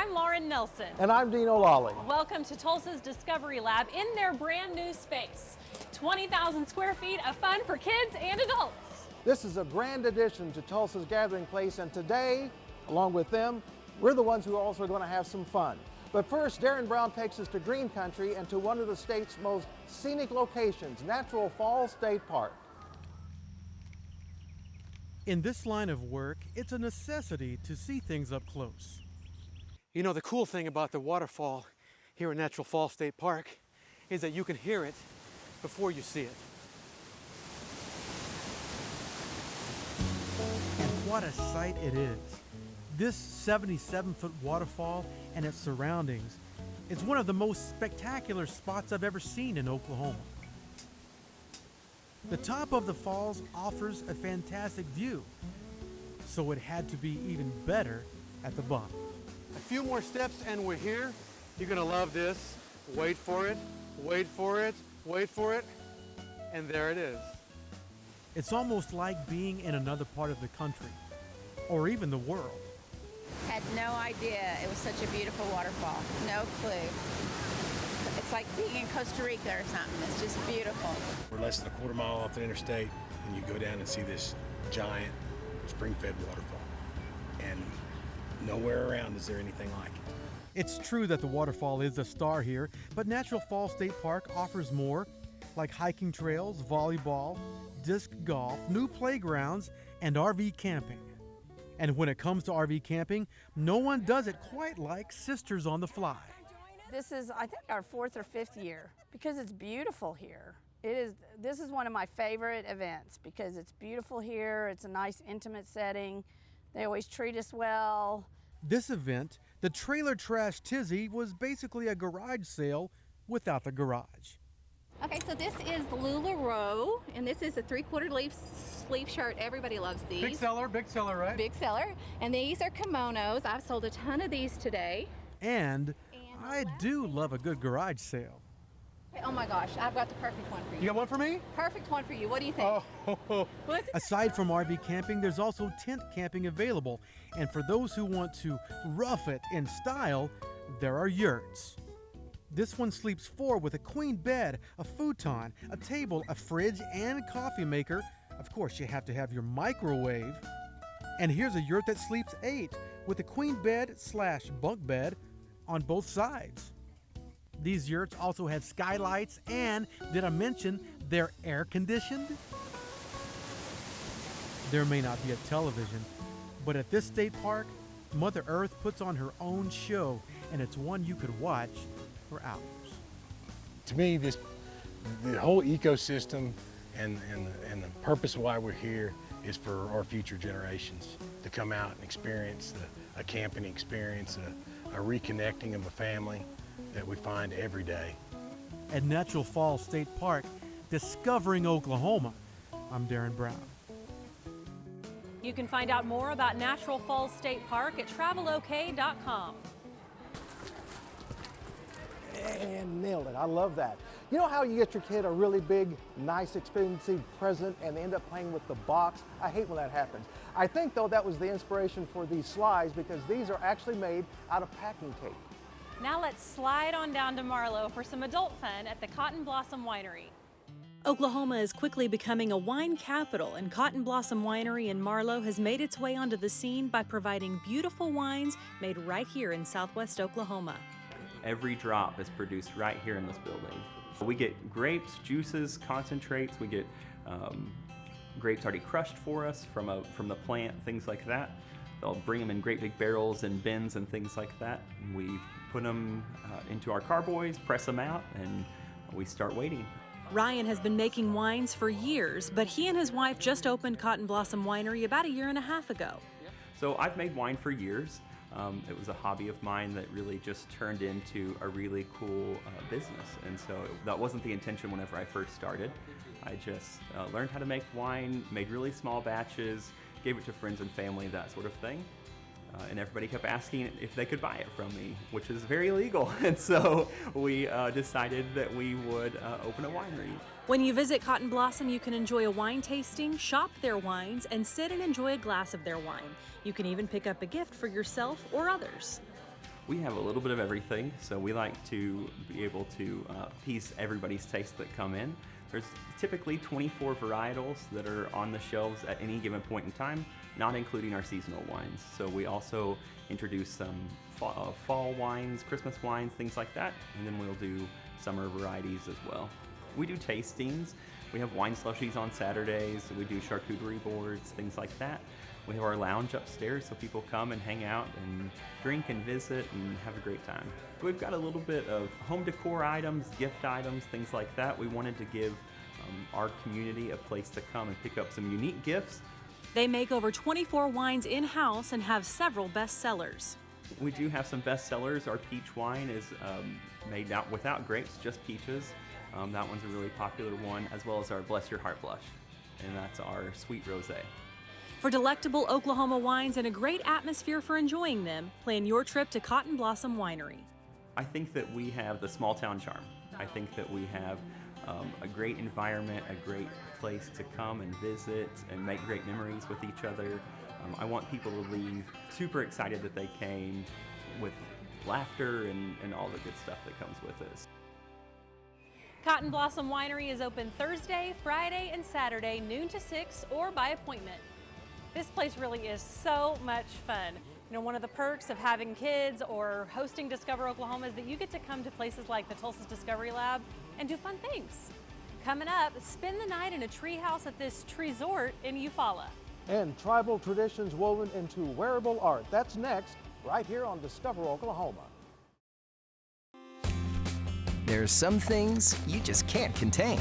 I'm Lauren Nelson. And I'm Dean O'Lally. Welcome to Tulsa's Discovery Lab in their brand new space. 20,000 square feet of fun for kids and adults. This is a grand addition to Tulsa's gathering place, and today, along with them, we're the ones who are also going to have some fun. But first, Darren Brown takes us to Green Country and to one of the state's most scenic locations, Natural Falls State Park. In this line of work, it's a necessity to see things up close. You know, the cool thing about the waterfall here at Natural Falls State Park is that you can hear it before you see it. And what a sight it is. This 77-foot waterfall and its surroundings is one of the most spectacular spots I've ever seen in Oklahoma. The top of the falls offers a fantastic view, so it had to be even better at the bottom. A few more steps and we're here. You're gonna love this. Wait for it, wait for it, wait for it, and there it is. It's almost like being in another part of the country, or even the world. Had no idea it was such a beautiful waterfall. No clue. It's like being in Costa Rica or something. It's just beautiful. We're less than a quarter mile off the interstate, and you go down and see this giant spring-fed waterfall. And nowhere around is there anything like it. It's true that the waterfall is a star here, but Natural Falls State Park offers more, like hiking trails, volleyball, disc golf, new playgrounds, and RV camping. And when it comes to RV camping, no one does it quite like Sisters on the Fly. This is, I think, our 4th or 5th year because it's beautiful here. This is one of my favorite events because it's beautiful here. It's a nice, intimate setting. They always treat us well. This event, the Trailer Trash Tizzy, was basically a garage sale without the garage. Okay, so this is the LuLaRoe, and this is a 3/4 sleeve shirt. Everybody loves these. Big seller, right? Big seller. And these are kimonos. I've sold a ton of these today. And I do love a good garage sale. Oh my gosh, I've got the perfect one for you. You got one for me? Perfect one for you. What do you think? Oh. Aside from RV camping, there's also tent camping available. And for those who want to rough it in style, there are yurts. This one sleeps 4 with a queen bed, a futon, a table, a fridge, and coffee maker. Of course, you have to have your microwave. And here's a yurt that sleeps 8 with a queen bed / bunk bed on both sides. These yurts also have skylights, and did I mention they're air conditioned? There may not be a television, but at this state park, Mother Earth puts on her own show, and it's one you could watch for hours. To me, the whole ecosystem and the purpose of why we're here is for our future generations to come out and experience a camping experience, a reconnecting of a family that we find every day. At Natural Falls State Park, discovering Oklahoma, I'm Darren Brown. You can find out more about Natural Falls State Park at travelok.com. And nailed it. I love that. You know how you get your kid a really big, nice, expensive present and they end up playing with the box? I hate when that happens. I think, though, that was the inspiration for these slides because these are actually made out of packing tape. Now let's slide on down to Marlow for some adult fun at the Cotton Blossom Winery. Oklahoma is quickly becoming a wine capital, and Cotton Blossom Winery in Marlow has made its way onto the scene by providing beautiful wines made right here in southwest Oklahoma. Every drop is produced right here in this building. We get grapes, juices, concentrates. We get grapes already crushed for us from the plant, things like that. They'll bring them in great big barrels and bins and things like that. We put them into our carboys, press them out, and we start waiting. Ryan has been making wines for years, but he and his wife just opened Cotton Blossom Winery about 1.5 years ago. So I've made wine for years. It was a hobby of mine that really just turned into a really cool business. And so that wasn't the intention whenever I first started. I just learned how to make wine, made really small batches, gave it to friends and family, that sort of thing. And everybody kept asking if they could buy it from me, which is very illegal. And so we decided that we would open a winery. When you visit Cotton Blossom, you can enjoy a wine tasting, shop their wines, and sit and enjoy a glass of their wine. You can even pick up a gift for yourself or others. We have a little bit of everything, so we like to be able to piece everybody's taste that come in. There's typically 24 varietals that are on the shelves at any given point in time, not including our seasonal wines. So we also introduce some fall wines, Christmas wines, things like that, and then we'll do summer varieties as well. We do tastings. We have wine slushies on Saturdays. We do charcuterie boards, things like that. We have our lounge upstairs so people come and hang out and drink and visit and have a great time. We've got a little bit of home decor items, gift items, things like that. We wanted to give our community a place to come and pick up some unique gifts. They make over 24 wines in-house and have several bestsellers. We do have some bestsellers. Our peach wine is made out without grapes, just peaches. That one's a really popular one, as well as our Bless Your Heart Blush, and that's our sweet rosé. For delectable Oklahoma wines and a great atmosphere for enjoying them, plan your trip to Cotton Blossom Winery. I think that we have the small town charm. I think that we have a great environment, a great place to come and visit and make great memories with each other. I want people to leave super excited that they came, with laughter and all the good stuff that comes with it. Cotton Blossom Winery is open Thursday, Friday, and Saturday, noon to 6, or by appointment. This place really is so much fun. You know, one of the perks of having kids or hosting Discover Oklahoma is that you get to come to places like the Tulsa Discovery Lab and do fun things. Coming up, spend the night in a treehouse at this Treesort in Eufaula. And tribal traditions woven into wearable art. That's next, right here on Discover Oklahoma. There are some things you just can't contain.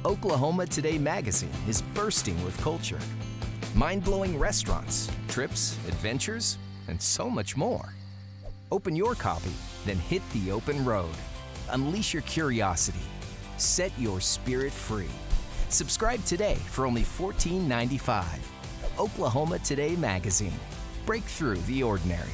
Oklahoma Today magazine is bursting with culture. Mind-blowing restaurants, trips, adventures, and so much more. Open your copy, then hit the open road. Unleash your curiosity. Set your spirit free. Subscribe today for only $14.95. Oklahoma Today magazine. Break through the ordinary.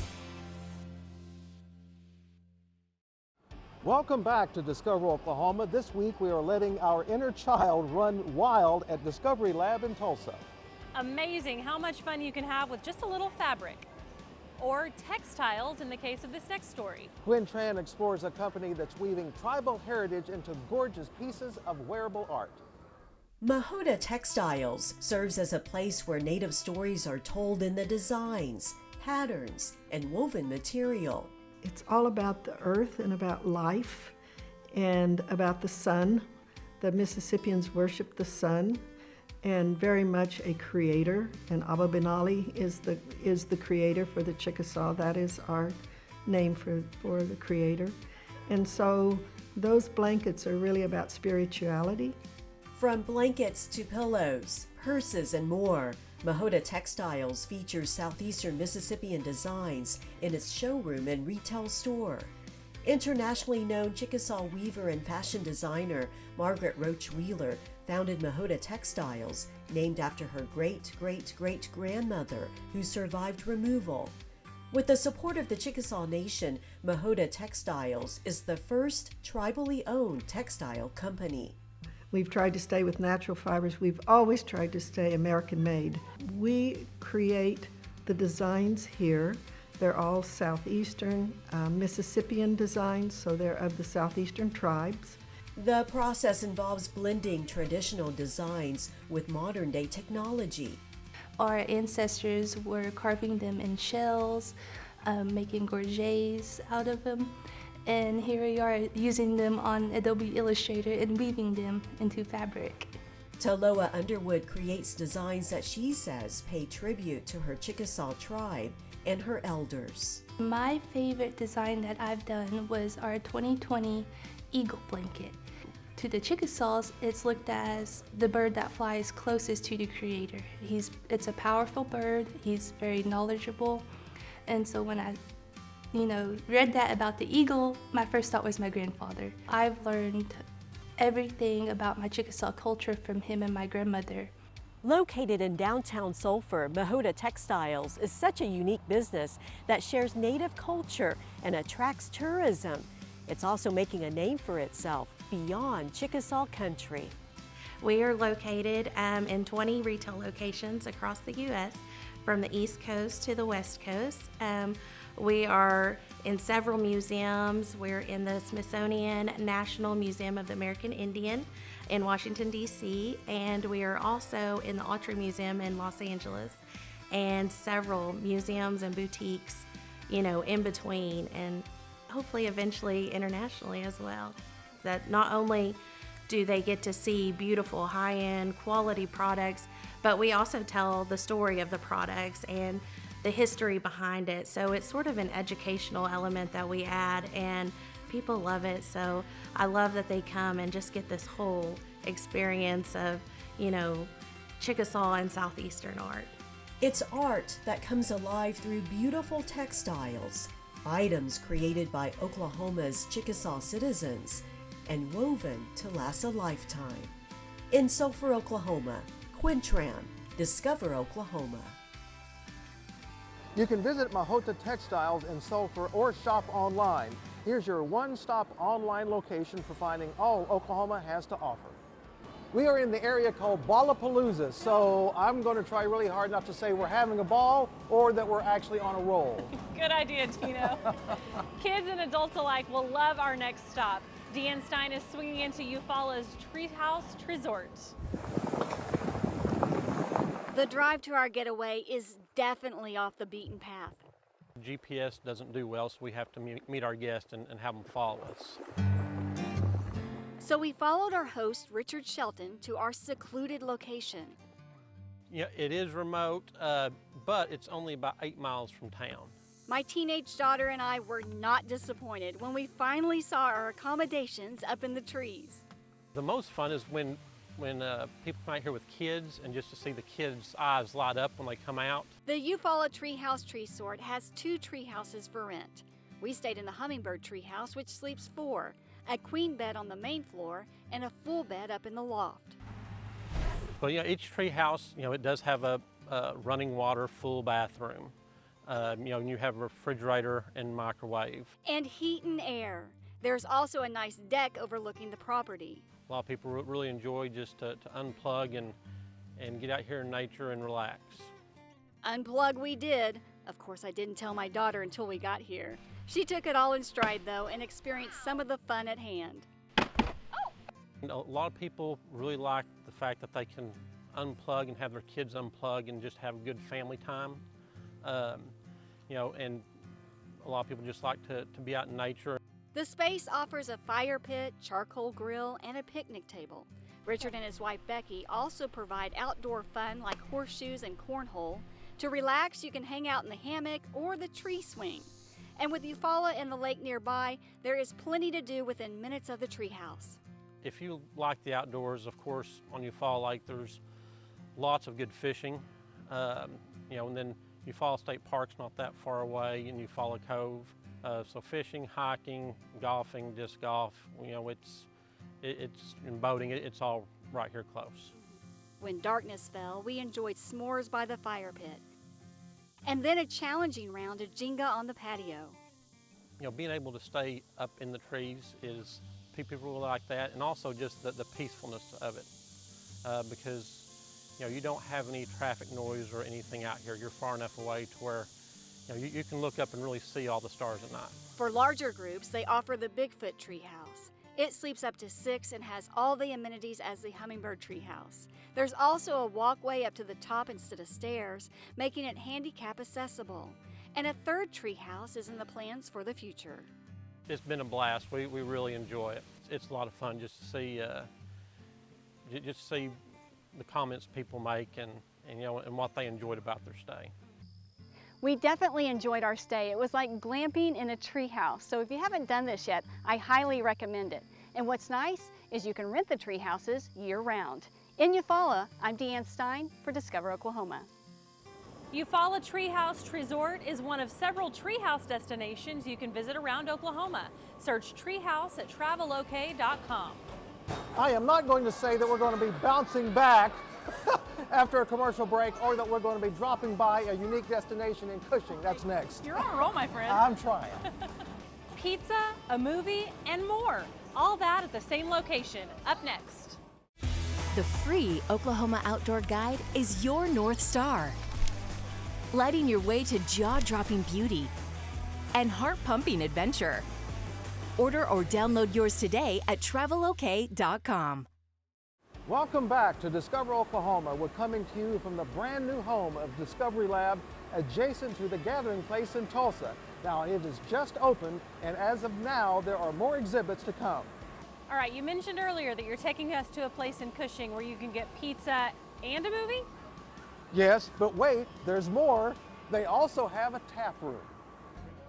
Welcome back to Discover Oklahoma. This week we are letting our inner child run wild at Discovery Lab in Tulsa. Amazing how much fun you can have with just a little fabric. Or textiles in the case of this next story. Gwen Tran explores a company that's weaving tribal heritage into gorgeous pieces of wearable art. Mahota Textiles serves as a place where Native stories are told in the designs, patterns, and woven material. It's all about the earth and about life and about the sun. The Mississippians worship the sun and very much a creator. And Abba Benali is the creator for the Chickasaw. That is our name for the creator. And so those blankets are really about spirituality. From blankets to pillows, purses, and more, Mahota Textiles features southeastern Mississippian designs in its showroom and retail store. Internationally known Chickasaw weaver and fashion designer Margaret Roach Wheeler founded Mahota Textiles, named after her great-great-great-grandmother who survived removal. With the support of the Chickasaw Nation, Mahota Textiles is the first tribally owned textile company. We've tried to stay with natural fibers. We've always tried to stay American-made. We create the designs here. They're all southeastern Mississippian designs, so they're of the southeastern tribes. The process involves blending traditional designs with modern-day technology. Our ancestors were carving them in shells, making gorgets out of them. And here we are using them on Adobe Illustrator and weaving them into fabric. Taloa Underwood creates designs that she says pay tribute to her Chickasaw tribe and her elders. My favorite design that I've done was our 2020 eagle blanket. To the Chickasaws, it's looked as the bird that flies closest to the creator. It's a powerful bird, he's very knowledgeable, and so when I read that about the eagle, my first thought was my grandfather. I've learned everything about my Chickasaw culture from him and my grandmother. Located in downtown Sulphur, Mahota Textiles is such a unique business that shares Native culture and attracts tourism. It's also making a name for itself beyond Chickasaw country. We are located in 20 retail locations across the U.S., from the East Coast to the West Coast. We are in several museums. We're in the Smithsonian National Museum of the American Indian in Washington, D.C., and we are also in the Autry Museum in Los Angeles, and several museums and boutiques, you know, in between, and hopefully eventually internationally as well. That not only do they get to see beautiful high-end quality products, but we also tell the story of the products and the history behind it. So it's sort of an educational element that we add, and people love it. So I love that they come and just get this whole experience of, you know, Chickasaw and Southeastern art. It's art that comes alive through beautiful textiles, items created by Oklahoma's Chickasaw citizens and woven to last a lifetime. In Sulphur, Oklahoma, Quintran, Discover Oklahoma. You can visit Mahota Textiles in Sulphur or shop online. Here's your one-stop online location for finding all Oklahoma has to offer. We are in the area called Ballapalooza, so I'm going to try really hard not to say we're having a ball or that we're actually on a roll. Good idea, Tino. Kids and adults alike will love our next stop. Deanne Stein is swinging into Eufaula's Treehouse Treesort. The drive to our getaway is definitely off the beaten path. GPS doesn't do well, so we have to meet our guests and have them follow us. So we followed our host, Richard Shelton, to our secluded location. Yeah, it is remote, but it's only about 8 miles from town. My teenage daughter and I were not disappointed when we finally saw our accommodations up in the trees. The most fun is when people come out here with kids, and just to see the kids' eyes light up when they come out. The Eufaula Treehouse Treesort has 2 tree houses for rent. We stayed in the Hummingbird Treehouse, which sleeps 4, a queen bed on the main floor, and a full bed up in the loft. Well, yeah, each tree house, you know, it does have a running water, full bathroom. You know, and you have a refrigerator and microwave. And heat and air. There's also a nice deck overlooking the property. A lot of people really enjoy just to unplug and get out here in nature and relax. Unplug we did. Of course, I didn't tell my daughter until we got here. She took it all in stride, though, and experienced some of the fun at hand. A lot of people really like the fact that they can unplug and have their kids unplug and just have good family time. You know, and a lot of people just like to be out in nature. The space offers a fire pit, charcoal grill, and a picnic table. Richard and his wife Becky also provide outdoor fun like horseshoes and cornhole. To relax, you can hang out in the hammock or the tree swing. And with Eufaula and the lake nearby, there is plenty to do within minutes of the treehouse. If you like the outdoors, of course, on Eufaula Lake, there's lots of good fishing. You know, and then Eufaula State Park's not that far away in Eufaula Cove. So fishing, hiking, golfing, disc golf, you know, it's in boating, it's all right here close. When darkness fell, we enjoyed s'mores by the fire pit. And then a challenging round of Jenga on the patio. You know, being able to stay up in the trees is, people really like that, and also just the peacefulness of it. Because, you know, you don't have any traffic noise or anything out here. You're far enough away to where, you know, you can look up and really see all the stars at night. For larger groups, they offer the Bigfoot Treehouse. It sleeps up to 6 and has all the amenities as the Hummingbird Treehouse. There's also a walkway up to the top instead of stairs, making it handicap accessible. And a third treehouse is in the plans for the future. It's been a blast. We really enjoy it. It's a lot of fun just to see the comments people make and you know, and what they enjoyed about their stay. We definitely enjoyed our stay. It was like glamping in a treehouse. So if you haven't done this yet, I highly recommend it. And what's nice is you can rent the tree houses year-round. In Eufaula, I'm Deanne Stein for Discover Oklahoma. Eufaula Treehouse Treesort is one of several treehouse destinations you can visit around Oklahoma. Search treehouse at travelok.com. I am not going to say that we're going to be bouncing back after a commercial break or that we're going to be dropping by a unique destination in Cushing. That's next. You're on a roll, my friend. I'm trying. Pizza, a movie, and more. All that at the same location. Up next. The free Oklahoma Outdoor Guide is your North Star, lighting your way to jaw-dropping beauty, and heart-pumping adventure. Order or download yours today at travelok.com. Welcome back to Discover Oklahoma. We're coming to you from the brand new home of Discovery Lab adjacent to the Gathering Place in Tulsa. Now, it is just opened, and as of now, there are more exhibits to come. All right, you mentioned earlier that you're taking us to a place in Cushing where you can get pizza and a movie? Yes, but wait, there's more. They also have a tap room.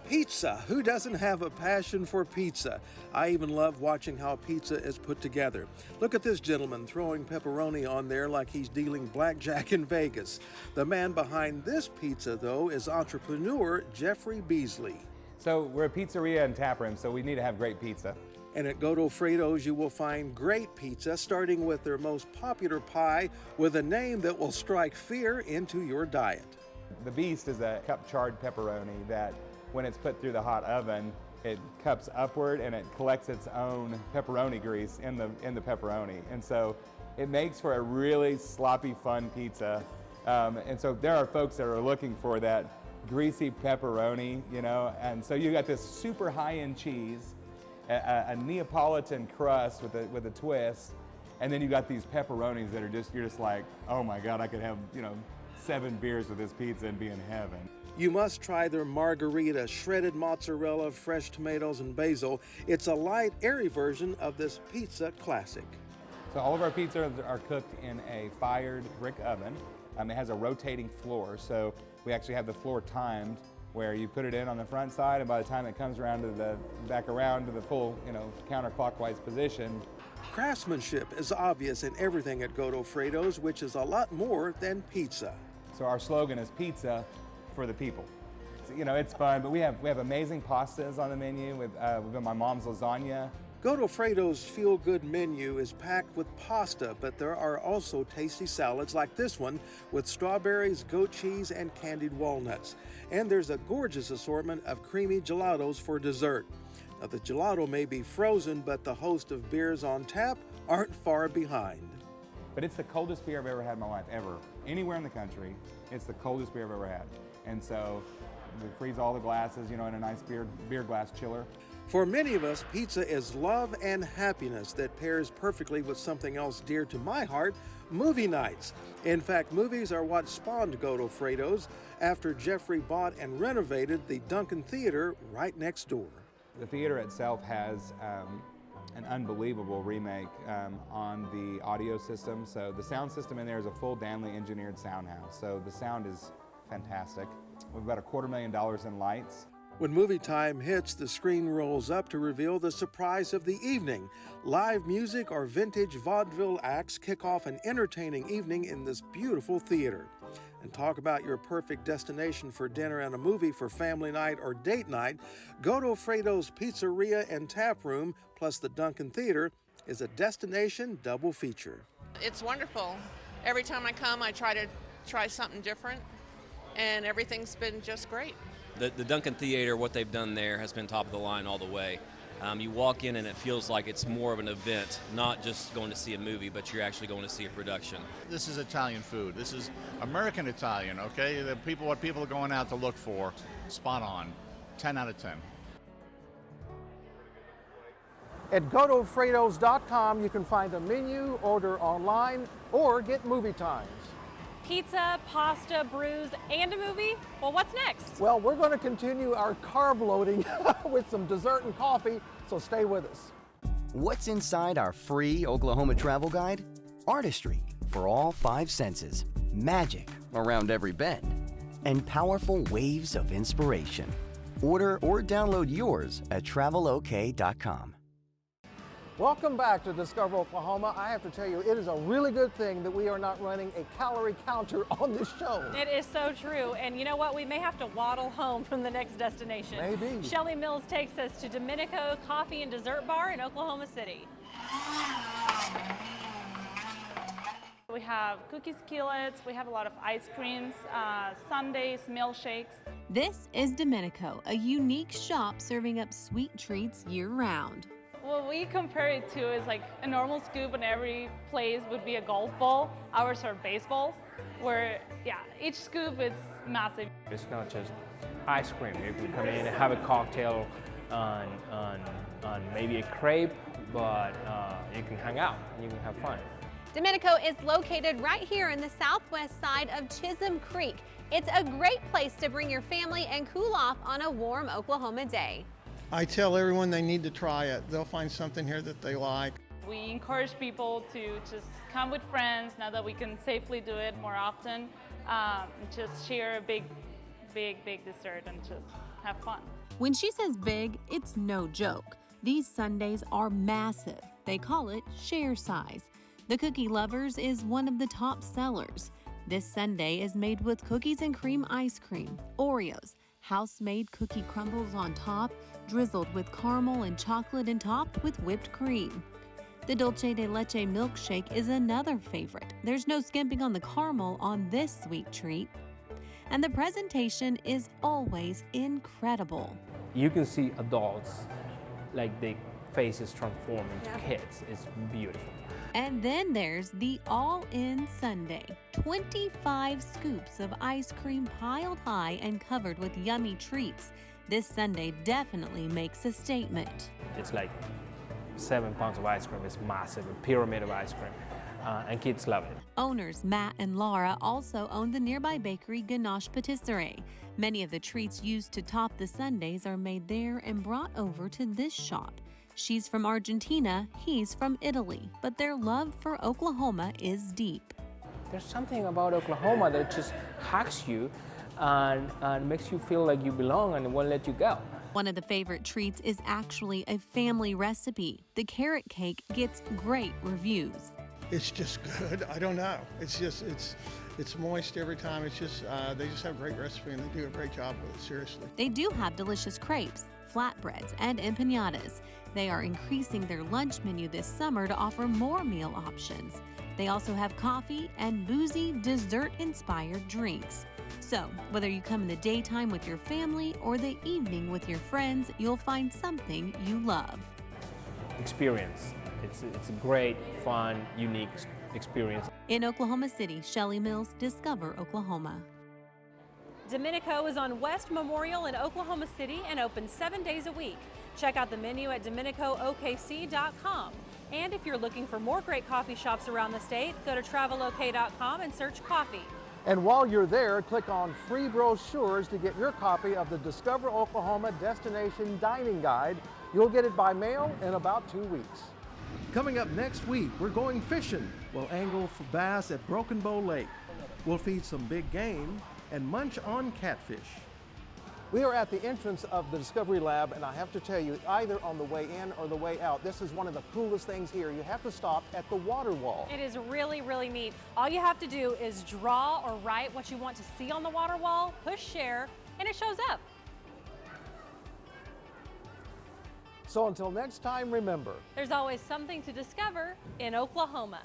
Pizza. Who doesn't have a passion for pizza? I even love watching how pizza is put together. Look at this gentleman throwing pepperoni on there like he's dealing blackjack in Vegas. The man behind this pizza, though, is entrepreneur Jeffrey Beasley. So we're a pizzeria and tap room, so we need to have great pizza. And at Godofredo's, you will find great pizza, starting with their most popular pie with a name that will strike fear into your diet. The Beast is a cup charred pepperoni that when it's put through the hot oven, it cups upward and it collects its own pepperoni grease in the pepperoni. And so it makes for a really sloppy, fun pizza. And so there are folks that are looking for that greasy pepperoni, you know, and so you got this super high-end cheese, a Neapolitan crust with a twist, and then you got these pepperonis that are you're just like, oh my God, I could have, 7 beers with this pizza and be in heaven. You must try their margarita, shredded mozzarella, fresh tomatoes, and basil. It's a light, airy version of this pizza classic. So all of our pizzas are cooked in a fired brick oven. It has a rotating floor, so we actually have the floor timed where you put it in on the front side, and by the time it comes around to back around to the full, counterclockwise position. Craftsmanship is obvious in everything at Godofredo's, which is a lot more than pizza. So our slogan is pizza for the people. It's fun, but we have amazing pastas on the menu. We've got my mom's lasagna. Godofredo's feel-good menu is packed with pasta, but there are also tasty salads like this one with strawberries, goat cheese, and candied walnuts. And there's a gorgeous assortment of creamy gelatos for dessert. Now, the gelato may be frozen, but the host of beers on tap aren't far behind. But it's the coldest beer I've ever had in my life, ever. Anywhere in the country, it's the coldest beer I've ever had. And so we freeze all the glasses, in a nice beer glass chiller. For many of us, pizza is love and happiness that pairs perfectly with something else dear to my heart, movie nights. In fact, movies are what spawned Godofredo's after Jeffrey bought and renovated the Dunkin Theatre right next door. The theater itself has an unbelievable remake on the audio system. So the sound system in there is a full Danley engineered sound house. So the sound is fantastic. We've got $250,000 in lights. When movie time hits, the screen rolls up to reveal the surprise of the evening. Live music or vintage vaudeville acts kick off an entertaining evening in this beautiful theater. And talk about your perfect destination for dinner and a movie for family night or date night, Godofredo's Pizzeria and Tap Room plus the Dunkin Theatre is a destination double feature. It's wonderful. Every time I come, I try something different, and everything's been just great. The Dunkin Theatre, what they've done there has been top of the line all the way. You walk in and it feels like it's more of an event, not just going to see a movie, but you're actually going to see a production. This is Italian food. This is American Italian, okay? What people are going out to look for, spot on, 10 out of 10. At Godofredos.com, you can find a menu, order online, or get movie times. Pizza, pasta, brews, and a movie? Well, what's next? Well, we're going to continue our carb loading with some dessert and coffee, so stay with us. What's inside our free Oklahoma travel guide? Artistry for all 5 senses, magic around every bend, and powerful waves of inspiration. Order or download yours at travelok.com. Welcome back to Discover Oklahoma. I have to tell you, it is a really good thing that we are not running a calorie counter on this show. It is so true. And you know what? We may have to waddle home from the next destination. Maybe. Shelley Mills takes us to Domenico Coffee and Dessert Bar in Oklahoma City. We have cookies, quillets, we have a lot of ice creams, sundaes, milkshakes. This is Domenico, a unique shop serving up sweet treats year-round. What we compare it to is like a normal scoop in every place would be a golf ball. Ours are baseballs, where each scoop is massive. It's not just ice cream. You can come in and have a cocktail on maybe a crepe, but you can hang out and you can have fun. Domenico is located right here in the southwest side of Chisholm Creek. It's a great place to bring your family and cool off on a warm Oklahoma day. I tell everyone they need to try it. They'll find something here that they like. We encourage people to just come with friends now that we can safely do it more often. Just share a big dessert and just have fun. When she says big, it's no joke. These sundaes are massive. They call it share size. The Cookie Lovers is one of the top sellers. This sundae is made with cookies and cream ice cream, Oreos, house-made cookie crumbles on top, drizzled with caramel and chocolate and topped with whipped cream. The dulce de leche milkshake is another favorite. There's no skimping on the caramel on this sweet treat. And the presentation is always incredible. You can see adults, like their faces transform into kids. It's beautiful. And then there's the all-in sundae. 25 scoops of ice cream piled high and covered with yummy treats. This sundae definitely makes a statement. It's like 7 pounds of ice cream. It's massive, a pyramid of ice cream, and kids love it. Owners Matt and Laura also own the nearby bakery Ganache Pizzeria. Many of the treats used to top the sundaes are made there and brought over to this shop. She's from Argentina, he's from Italy, but their love for Oklahoma is deep. There's something about Oklahoma that just hugs you and makes you feel like you belong and won't let you go. One of the favorite treats is actually a family recipe. The carrot cake gets great reviews. It's just good. I don't know. It's moist every time. It's just they just have a great recipe and they do a great job with it. Seriously. They do have delicious crepes, flatbreads, and empanadas. They are increasing their lunch menu this summer to offer more meal options. They also have coffee and boozy dessert-inspired drinks. So, whether you come in the daytime with your family or the evening with your friends, you'll find something you love. Experience. It's a great, fun, unique experience. In Oklahoma City, Shelley Mills, Discover Oklahoma. Domenico is on West Memorial in Oklahoma City and open 7 days a week. Check out the menu at DomenicoOKC.com. And if you're looking for more great coffee shops around the state, go to TravelOK.com and search coffee. And while you're there, click on free brochures to get your copy of the Discover Oklahoma Destination Dining Guide. You'll get it by mail in about 2 weeks. Coming up next week, we're going fishing. We'll angle for bass at Broken Bow Lake. We'll feed some big game and munch on catfish. We are at the entrance of the Discovery Lab, and I have to tell you, either on the way in or the way out, this is one of the coolest things here. You have to stop at the water wall. It is really, really neat. All you have to do is draw or write what you want to see on the water wall, push share, and it shows up. So until next time, remember, there's always something to discover in Oklahoma.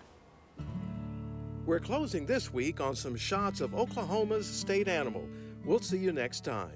We're closing this week on some shots of Oklahoma's state animal. We'll see you next time.